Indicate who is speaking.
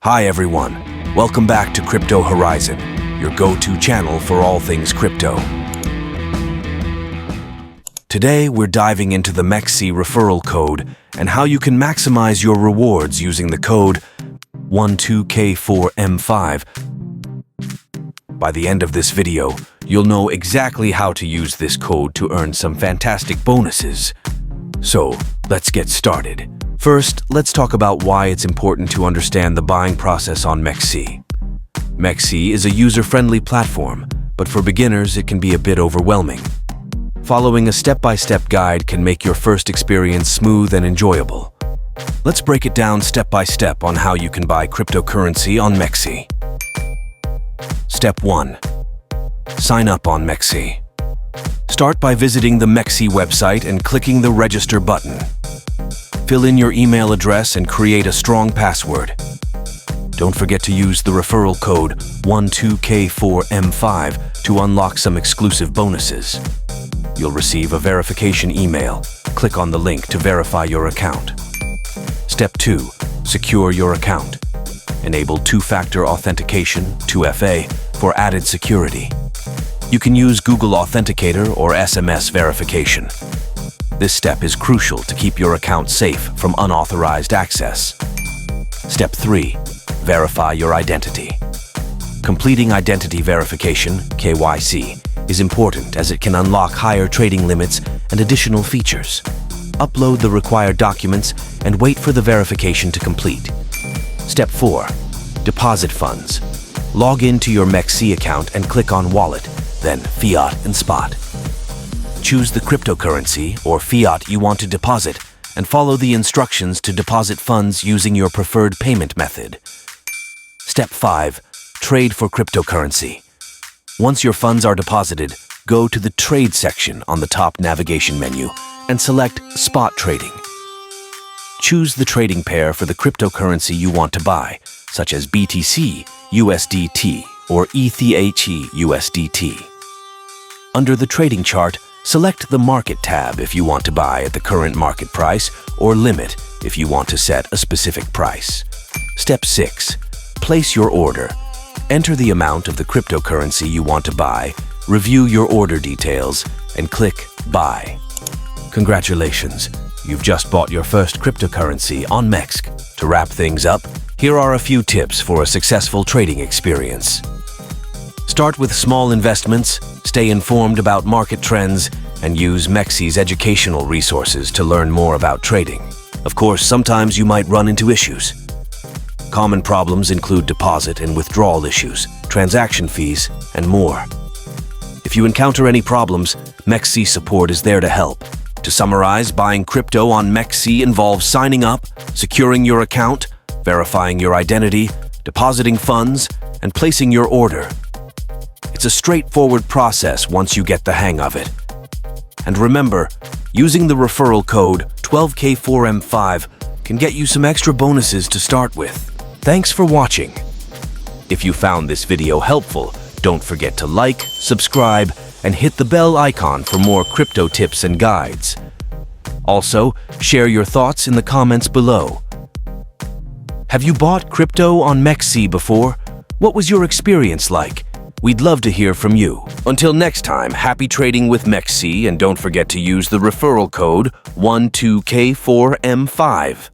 Speaker 1: Hi everyone, welcome back to Crypto Horizon, your go-to channel for all things crypto. Today we're diving into the MEXC referral code and how you can maximize your rewards using the code 12K4M5. By the end of this video, you'll know exactly how to use this code to earn some fantastic bonuses. So, let's get started. First, let's talk about why it's important to understand the buying process on MEXC. MEXC is a user-friendly platform, but for beginners it can be a bit overwhelming. Following a step-by-step guide can make your first experience smooth and enjoyable. Let's break it down step by step on how you can buy cryptocurrency on MEXC. Step 1. Sign up on MEXC. Start by visiting the MEXC website and clicking the Register button. Fill in your email address and create a strong password. Don't forget to use the referral code 12K4M5 to unlock some exclusive bonuses. You'll receive a verification email. Click on the link to verify your account. Step 2. Secure your account. Enable two-factor authentication, 2FA, for added security. You can use Google Authenticator or SMS verification. This step is crucial to keep your account safe from unauthorized access. Step 3. Verify your identity. Completing identity verification, KYC, is important as it can unlock higher trading limits and additional features. Upload the required documents and wait for the verification to complete. Step 4. Deposit funds. Log into your MEXC account and click on Wallet, then Fiat and Spot. Choose the cryptocurrency or fiat you want to deposit and follow the instructions to deposit funds using your preferred payment method. Step 5. Trade for cryptocurrency. Once your funds are deposited, go to the Trade section on the top navigation menu and select Spot Trading. Choose the trading pair for the cryptocurrency you want to buy, such as BTC, USDT, or ETH USDT. Under the trading chart, select the Market tab if you want to buy at the current market price or limit if you want to set a specific price. Step 6. Place your order. Enter the amount of the cryptocurrency you want to buy, review your order details, and click Buy. Congratulations! You've just bought your first cryptocurrency on MEXC. To wrap things up, here are a few tips for a successful trading experience. Start with small investments, stay informed about market trends, and use MEXC's educational resources to learn more about trading. Of course, sometimes you might run into issues. Common problems include deposit and withdrawal issues, transaction fees, and more. If you encounter any problems, MEXC support is there to help. To summarize, buying crypto on MEXC involves signing up, securing your account, verifying your identity, depositing funds, and placing your order. It's a straightforward process once you get the hang of it. And remember, using the referral code 12K4M5 can get you some extra bonuses to start with. Thanks for watching. If you found this video helpful, don't forget to like, subscribe, and hit the bell icon for more crypto tips and guides. Also, share your thoughts in the comments below. Have you bought crypto on MEXC before? What was your experience like? We'd love to hear from you. Until next time, happy trading with MEXC, and don't forget to use the referral code 12K4M5.